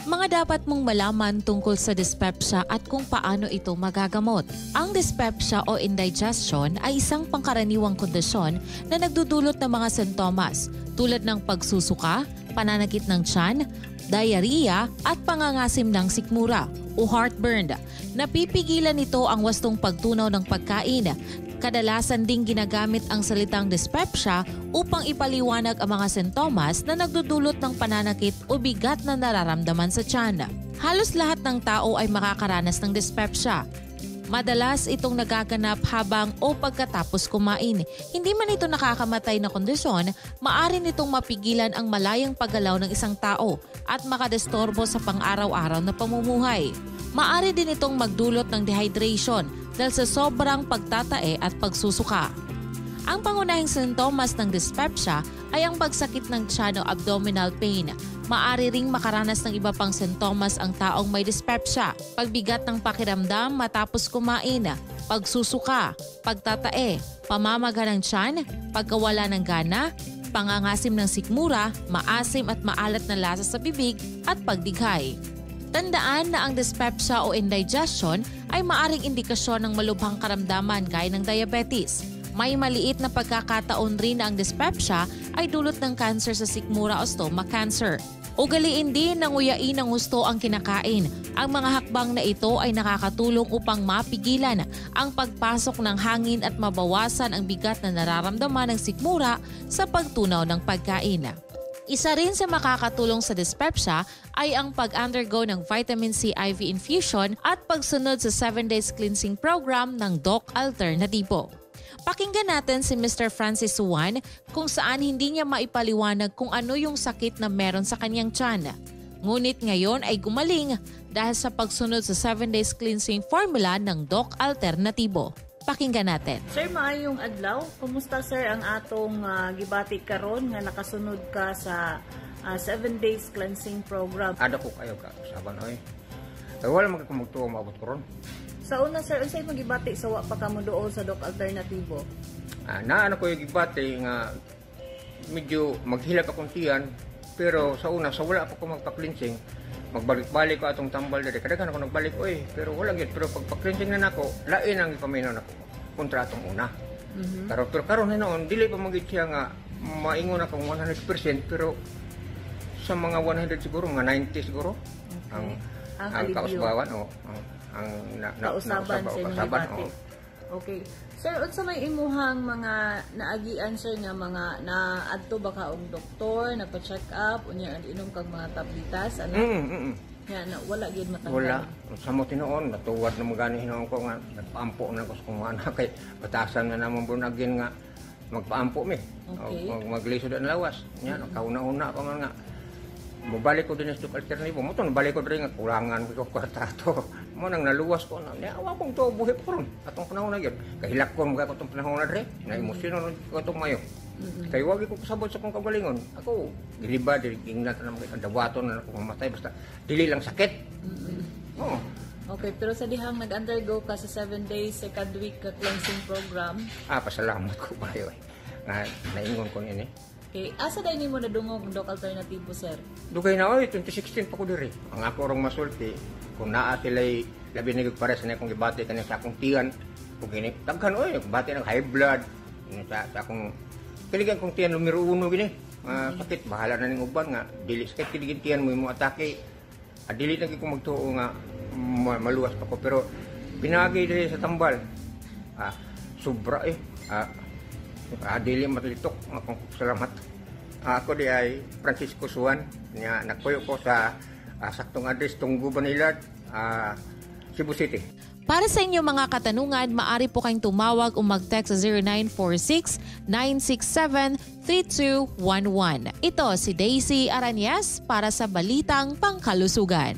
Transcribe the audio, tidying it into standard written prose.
Mga dapat mong malaman tungkol sa dyspepsia at kung paano ito magagamot. Ang dyspepsia o indigestion ay isang pangkaraniwang kondisyon na nagdudulot ng mga sintomas tulad ng pagsusuka, pananakit ng tiyan, diarrhea at pangangasim ng sikmura o heartburn. Napipigilan nito ang wastong pagtunaw ng pagkain. Kadalasan ding ginagamit ang salitang dyspepsia upang ipaliwanag ang mga sintomas na nagdudulot ng pananakit o bigat na nararamdaman sa tiyan. Halos lahat ng tao ay makakaranas ng dyspepsia. Madalas itong nagaganap habang o pagkatapos kumain. Hindi man ito nakakamatay na kondisyon, maaari nitong mapigilan ang malayang paggalaw ng isang tao at makadestorbo sa pang-araw-araw na pamumuhay. Maaari din itong magdulot ng dehydration dahil sa sobrang pagtatae at pagsusuka. Ang pangunahing sintomas ng dyspepsia ay ang pagsakit ng tiyan o abdominal pain. Maaari ring makaranas ng iba pang sintomas ang taong may dyspepsia: pagbigat ng pakiramdam matapos kumain, pagsusuka, pagtatae, pamamaga ng tiyan, pagkawala ng gana, pangangasim ng sikmura, maasim at maalat na lasa sa bibig at pagdighay. Tandaan na ang dyspepsia o indigestion ay maaring indikasyon ng malubhang karamdaman gaya ng diabetes. May maliit na pagkakataon rin na ang dyspepsia ay dulot ng cancer sa sikmura o stomach cancer. Ugaliin din ng nguyain ng husto ang kinakain. Ang mga hakbang na ito ay nakakatulong upang mapigilan ang pagpasok ng hangin at mabawasan ang bigat na nararamdaman ng sikmura sa pagtunaw ng pagkain. Isa rin sa makakatulong sa dyspepsia ay ang pag-undergo ng vitamin C IV infusion at pagsunod sa 7 days cleansing program ng Doc Alternativo. Pakinggan natin si Mr. Francis Juan kung saan hindi niya maipaliwanag kung ano yung sakit na meron sa kanyang tiyan. Ngunit ngayon ay gumaling dahil sa pagsunod sa 7 days cleansing formula ng Doc Alternativo. Pakinggan natin. Sir, maayong adlaw. Kumusta sir ang atong gibati karon nga nakasunod ka sa 7 days cleansing program? Ada ko kayo ka saban oy. Wala magkumugtuo maabot ko ron. Sa una sir, unsay magibati sa wa pa ka mo dool sa Doc Alternativo? Naano ko yung gibati nga medyo maghilak akong tiyan, pero sa una sa wala pa ko magpa-cleansing, magbalik-balik ko atong tambal dali. Kadaghan ako nagbalik oy, pero wala gyud. Pero pag pa-cleansing na nako, lain ang ipaminaw nako kontra atong una. Pero karon na noon dili pa magit siya nga maingon akong 100%, pero sa mga 100 siguro, mga 90 siguro. Okay. Ang kausbawan o ang kausaban sa imong gibati. Okay. Sir, unsa may imuhang mga naagian sir nga mga naadto ba ka og doktor, nagpa-check up, unya inom kag mga tablitas ano? Ya, wala gyud matanggal. Wala. Sa mo tinuon, natuwad na magani hinuon ko nga nagpaampo na ko sa kung ana kay batasan na namon bunagin nga magpaampo mi. Okay. Maglisod ang lawas. Nya kauna-una pa man nga mabalik ko din sa Doc Alternativo. Mo to balik ko diri nga kulangan ko kwartato. Mo nang naluwas ko na. Ni awa kong to buhi ko ron. Atong panahon na gyud. Kahilak ko mga atong panahon na diri. Na emosyon ko tong mayo. Kay wagi ko kasabot sa kong kagalingon. Ako giliba diri ingnat na mga dawaton na ako mamatay basta dili lang sakit. Oo. Okay, pero sa dihang nag-undergo ka sa 7 days second week ka cleansing program. Pasalamat ko bayo. Naingon ko ni Okay, asa dahil mo nadungog ang Doc Alternativo, sir? Dugay na, 2016 pa ko diri. Ang ako rong masulti, kung naa sila'y labi nagig para sa akong gibati kanina sa akong tiyan, kung gini, tagkan, bati ng high blood, sa akong, kiligan kong tiyan numero 1 gini, sakit, bahala na ng uban nga, dili sakit kiligin tiyan mo yung atake, dili nagig kong magtuo nga, maluwas pa ko, pero pinagay diri sa tambal, sobra dili matalitok akong salamat. Ako di ay Francisco Juan nga nagpuyo ko sa saktong address Tunggu Banilad, Cebu City. Para sa inyo mga katanungan, maaari po kayong tumawag o mag-text sa 0946-967-3211. Ito si Daisy Aranyes para sa Balitang Pangkalusugan.